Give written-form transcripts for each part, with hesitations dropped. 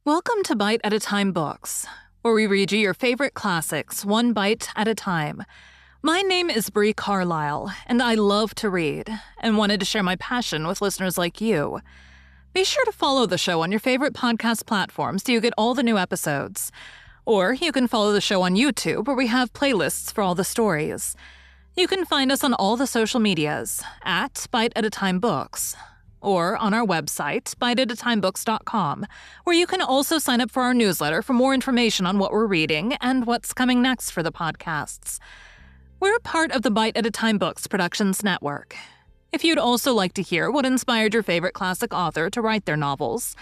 Welcome to Bite at a Time Books, where we read you your favorite classics one bite at a time. My name is Bree Carlile, and I love to read, and wanted to share my passion with listeners like you. Be sure to follow the show on your favorite podcast platform so you get all the new episodes. Or you can follow the show on YouTube, where we have playlists for all the stories. You can find us on all the social medias at Bite at a Time Books, or on our website, biteatatimebooks.com, where you can also sign up for our newsletter for more information on what we're reading and what's coming next for the podcasts. We're part of the Bite at a Time Books Productions Network. If you'd also like to hear what inspired your favorite classic author to write their novels,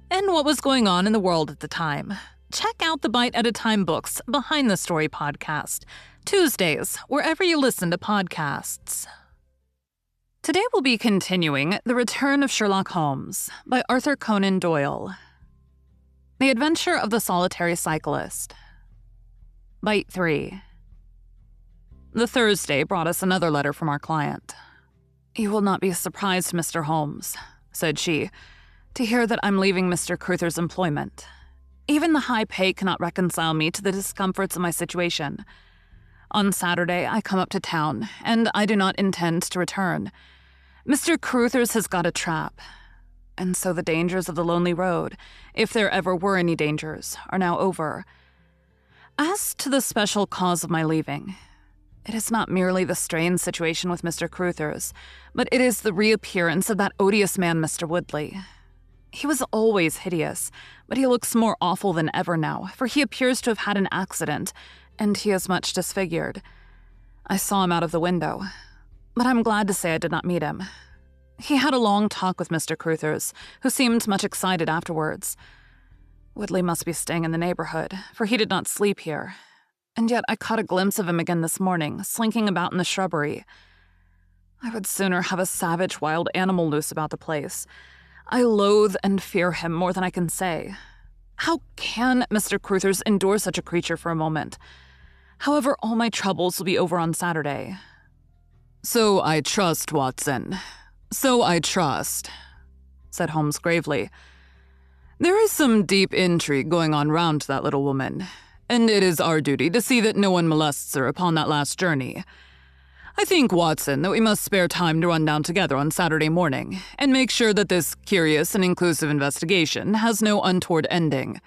and what was going on in the world at the time, check out the Bite at a Time Books Behind the Story podcast, Tuesdays, wherever you listen to podcasts. Today we'll be continuing The Return of Sherlock Holmes by Arthur Conan Doyle. The Adventure of the Solitary Cyclist. Bite 3. The Thursday brought us another letter from our client. "You will not be surprised, Mr. Holmes," said she, "to hear that I'm leaving Mr. Cruther's employment. Even the high pay cannot reconcile me to the discomforts of my situation. On Saturday, I come up to town, and I do not intend to return. Mr. Cruther's has got a trap, and so the dangers of the lonely road, if there ever were any dangers, are now over. As to the special cause of my leaving, it is not merely the strained situation with Mr. Cruther's, but it is the reappearance of that odious man, Mr. Woodley. He was always hideous, but he looks more awful than ever now, for he appears to have had an accident, and he is much disfigured. I saw him out of the window, but I'm glad to say I did not meet him. He had a long talk with Mr. Cruther's, who seemed much excited afterwards. Woodley must be staying in the neighborhood, for he did not sleep here. And yet I caught a glimpse of him again this morning, slinking about in the shrubbery. I would sooner have a savage wild animal loose about the place. I loathe and fear him more than I can say. How can Mr. Cruther's endure such a creature for a moment? However, all my troubles will be over on Saturday." "So I trust, Watson. So I trust," said Holmes gravely. "There is some deep intrigue going on round that little woman, and it is our duty to see that no one molests her upon that last journey. I think, Watson, that we must spare time to run down together on Saturday morning and make sure that this curious and inclusive investigation has no untoward ending."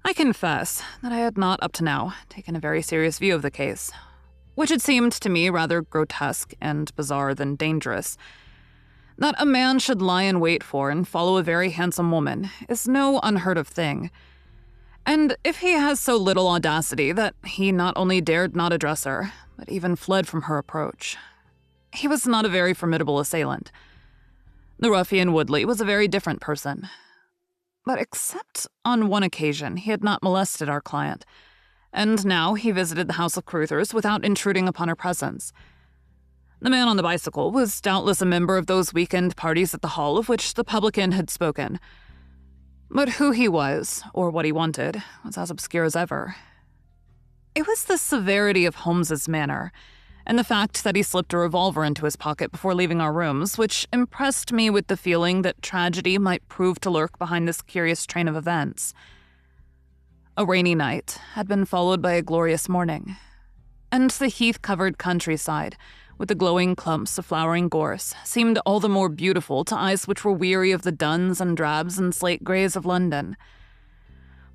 I confess that I had not, up to now, taken a very serious view of the case, which had seemed to me rather grotesque and bizarre than dangerous. That a man should lie in wait for and follow a very handsome woman is no unheard of thing. And if he has so little audacity that he not only dared not address her, but even fled from her approach, he was not a very formidable assailant. The ruffian Woodley was a very different person. But except on one occasion, he had not molested our client, and now he visited the house of Cruther's without intruding upon her presence. The man on the bicycle was doubtless a member of those weekend parties at the hall of which the publican had spoken. But who he was, or what he wanted, was as obscure as ever. It was the severity of Holmes's manner, and the fact that he slipped a revolver into his pocket before leaving our rooms, which impressed me with the feeling that tragedy might prove to lurk behind this curious train of events. A rainy night had been followed by a glorious morning, and the heath-covered countryside, with the glowing clumps of flowering gorse, seemed all the more beautiful to eyes which were weary of the duns and drabs and slate greys of London.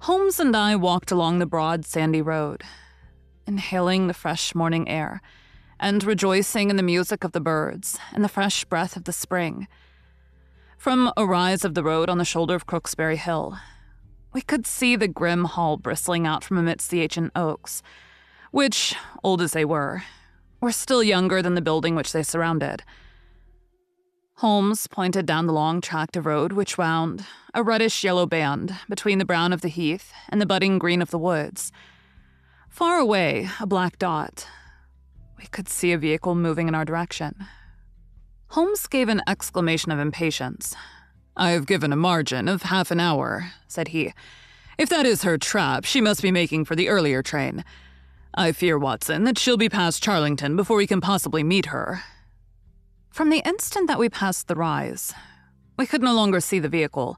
Holmes and I walked along the broad, sandy road, inhaling the fresh morning air, and rejoicing in the music of the birds and the fresh breath of the spring. From a rise of the road on the shoulder of Crooksbury Hill, we could see the grim hall bristling out from amidst the ancient oaks, which, old as they were still younger than the building which they surrounded. Holmes pointed down the long tract of road which wound, a reddish-yellow band, between the brown of the heath and the budding green of the woods. Far away, a black dot. We could see a vehicle moving in our direction. Holmes gave an exclamation of impatience. "I have given a margin of half an hour," said he. "If that is her trap, she must be making for the earlier train. I fear, Watson, that she'll be past Charlington before we can possibly meet her." From the instant that we passed the rise, we could no longer see the vehicle,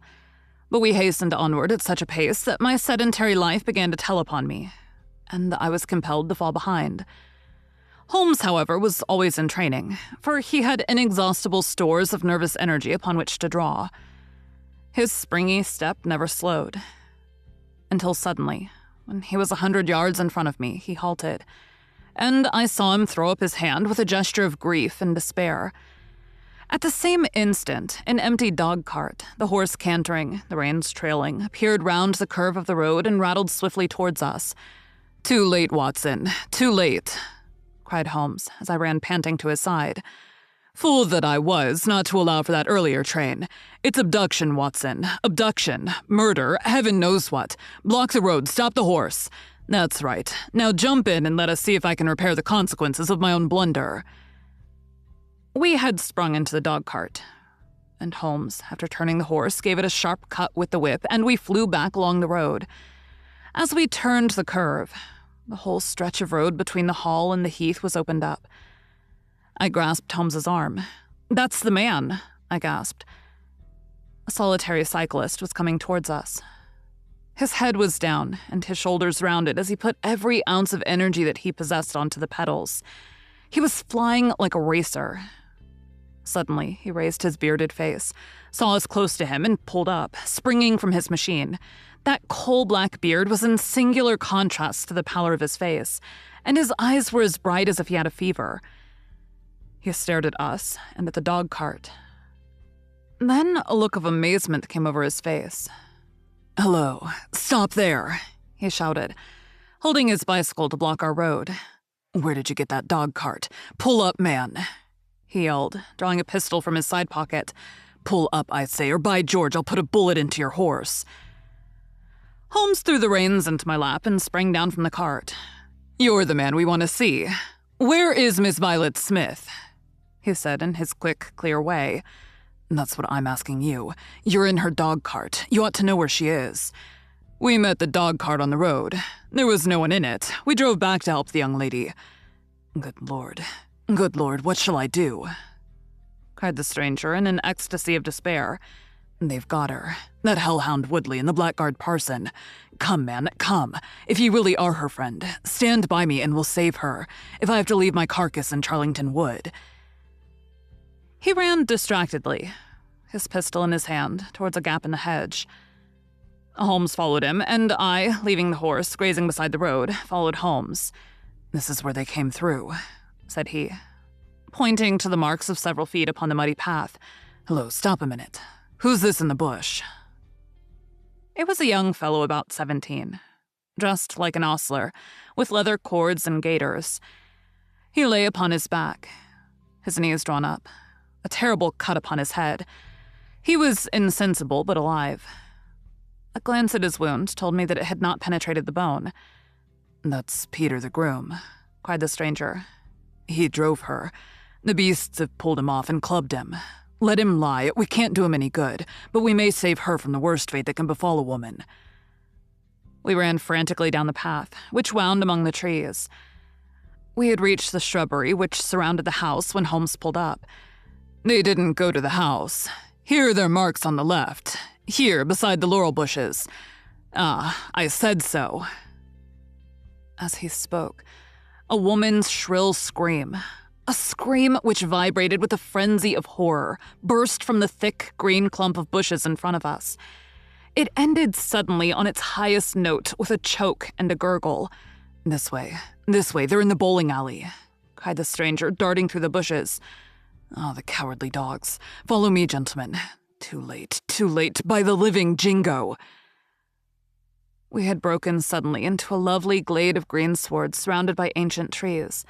But we hastened onward at such a pace that my sedentary life began to tell upon me, and I was compelled to fall behind. Holmes, however, was always in training, for he had inexhaustible stores of nervous energy upon which to draw. His springy step never slowed. Until suddenly, when he was 100 yards in front of me, he halted, and I saw him throw up his hand with a gesture of grief and despair. At the same instant, an empty dog cart, the horse cantering, the reins trailing, appeared round the curve of the road and rattled swiftly towards us. "Too late, Watson, too late," cried Holmes as I ran panting to his side. "Fool that I was not to allow for that earlier train. It's abduction, Watson. Abduction. Murder. Heaven knows what. Block the road. Stop the horse. That's right. Now jump in and let us see if I can repair the consequences of my own blunder." We had sprung into the dog cart, and Holmes, after turning the horse, gave it a sharp cut with the whip, and we flew back along the road. As we turned the curve, the whole stretch of road between the Hall and the Heath was opened up. I grasped Holmes's arm. "That's the man," I gasped. A solitary cyclist was coming towards us. His head was down and his shoulders rounded as he put every ounce of energy that he possessed onto the pedals. He was flying like a racer. Suddenly, he raised his bearded face, saw us close to him, and pulled up, springing from his machine. That coal-black beard was in singular contrast to the pallor of his face, and his eyes were as bright as if he had a fever. He stared at us and at the dog cart. Then a look of amazement came over his face. "Hello, stop there," he shouted, holding his bicycle to block our road. "Where did you get that dog cart? Pull up, man," he yelled, drawing a pistol from his side pocket. "Pull up, I say, or by George, I'll put a bullet into your horse." Holmes threw the reins into my lap and sprang down from the cart. "You're the man we want to see. Where is Miss Violet Smith?" he said in his quick, clear way. "That's what I'm asking you. You're in her dog cart. You ought to know where she is." "We met the dog cart on the road. There was no one in it. We drove back to help the young lady." Good Lord, what shall I do?" cried the stranger in an ecstasy of despair. "They've got her. That hellhound Woodley and the blackguard parson. Come, man, come. If you really are her friend, stand by me and we'll save her, if I have to leave my carcass in Charlington Wood." He ran distractedly, his pistol in his hand, towards a gap in the hedge. Holmes followed him, and I, leaving the horse grazing beside the road, followed Holmes. "This is where they came through," said he, pointing to the marks of several feet upon the muddy path. "Hello, stop a minute. Who's this in the bush?" It was a young fellow about 17, dressed like an ostler, with leather cords and gaiters. He lay upon his back, his knees drawn up, a terrible cut upon his head. He was insensible but alive. A glance at his wound told me that it had not penetrated the bone. "That's Peter the groom," cried the stranger. "He drove her. The beasts have pulled him off and clubbed him. Let him lie. We can't do him any good, but we may save her from the worst fate that can befall a woman." We ran frantically down the path, which wound among the trees. We had reached the shrubbery which surrounded the house when Holmes pulled up. "They didn't go to the house. Here are their marks on the left. Here, beside the laurel bushes. Ah, I said so." As he spoke, a woman's shrill scream, a scream which vibrated with a frenzy of horror, burst from the thick green clump of bushes in front of us. It ended suddenly on its highest note with a choke and a gurgle. This way, they're in the bowling alley," cried the stranger, darting through the bushes. "Oh, the cowardly dogs. Follow me, gentlemen. Too late, by the living Jingo." We had broken suddenly into a lovely glade of greensward surrounded by ancient trees.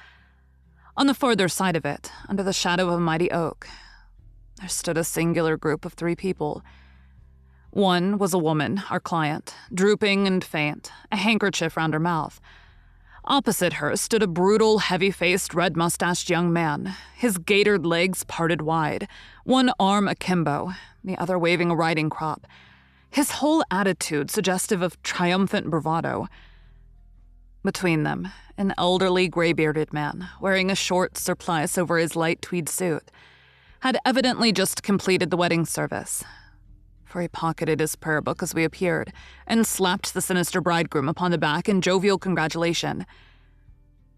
On the farther side of it, under the shadow of a mighty oak, there stood a singular group of 3 people. One was a woman, our client, drooping and faint, a handkerchief round her mouth. Opposite her stood a brutal, heavy-faced, red-mustached young man, his gaitered legs parted wide, one arm akimbo, the other waving a riding crop, his whole attitude suggestive of triumphant bravado. Between them, an elderly, gray-bearded man, wearing a short surplice over his light tweed suit, had evidently just completed the wedding service. for he pocketed his prayer book as we appeared and slapped the sinister bridegroom upon the back in jovial congratulation.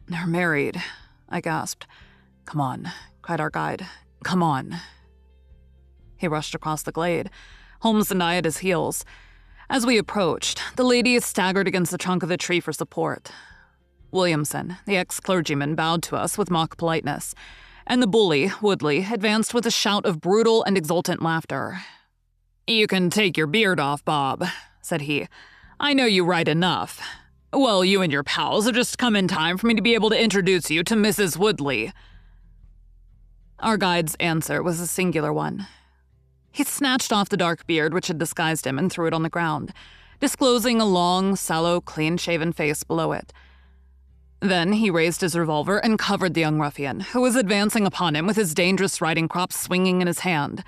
"They're married," I gasped. "Come on," cried our guide. "Come on." He rushed across the glade, Holmes and I at his heels. As we approached, the lady staggered against the trunk of the tree for support. Williamson, the ex-clergyman, bowed to us with mock politeness, and the bully, Woodley, advanced with a shout of brutal and exultant laughter. "You can take your beard off, Bob," said he. "I know you write enough. Well, you and your pals have just come in time for me to be able to introduce you to Mrs. Woodley." Our guide's answer was a singular one. He snatched off the dark beard which had disguised him and threw it on the ground, disclosing a long, sallow, clean-shaven face below it. Then he raised his revolver and covered the young ruffian, who was advancing upon him with his dangerous riding crop swinging in his hand.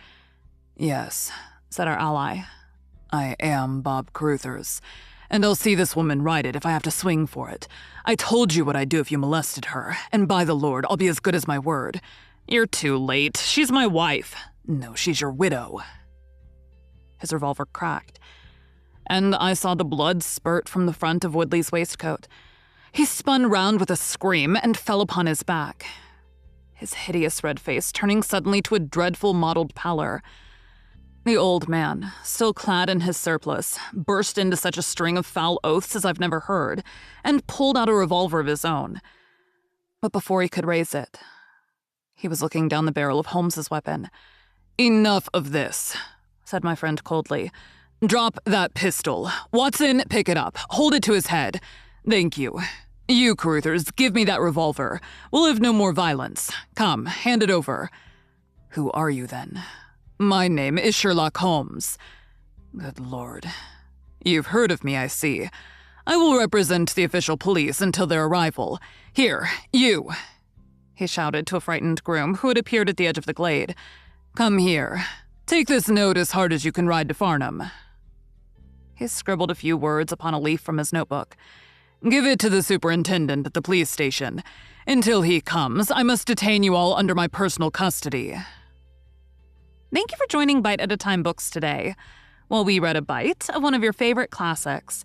"Yes," said our ally. "I am Bob Caruthers, and I'll see this woman righted if I have to swing for it. I told you what I'd do if you molested her, and by the Lord, I'll be as good as my word. You're too late. She's my wife. No, she's your widow." His revolver cracked, and I saw the blood spurt from the front of Woodley's waistcoat. He spun round with a scream and fell upon his back, his hideous red face turning suddenly to a dreadful mottled pallor. The old man, still clad in his surplice, burst into such a string of foul oaths as I've never heard, and pulled out a revolver of his own. But before he could raise it, he was looking down the barrel of Holmes's weapon. "Enough of this," said my friend coldly. "Drop that pistol. Watson, pick it up. Hold it to his head. Thank you. You, Caruthers, give me that revolver. We'll have no more violence. Come, hand it over." "Who are you, then?" "My name is Sherlock Holmes." "Good Lord. You've heard of me, I see. I will represent the official police until their arrival. Here, you," he shouted to a frightened groom who had appeared at the edge of the glade. "Come here. Take this note as hard as you can ride to Farnham." He scribbled a few words upon a leaf from his notebook. "Give it to the superintendent at the police station. Until he comes, I must detain you all under my personal custody." Thank you for joining Bite at a Time Books today, while we read a bite of one of your favorite classics.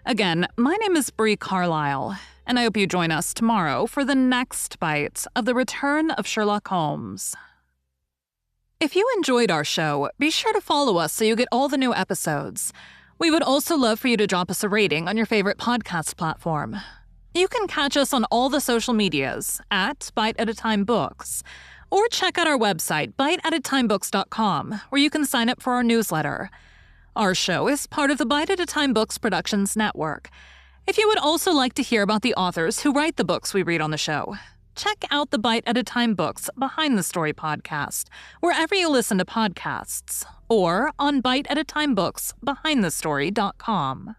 Again, my name is Bree Carlile, and I hope you join us tomorrow for the next bite of The Return of Sherlock Holmes. If you enjoyed our show, be sure to follow us so you get all the new episodes. We would also love for you to drop us a rating on your favorite podcast platform. You can catch us on all the social medias at Bite at a Time Books, or check out our website, biteatatimebooks.com, where you can sign up for our newsletter. Our show is part of the Bite at a Time Books Productions Network. If you would also like to hear about the authors who write the books we read on the show, check out the Bite at a Time Books Behind the Story podcast, wherever you listen to podcasts, or on biteatatimebooksbehindthestory.com.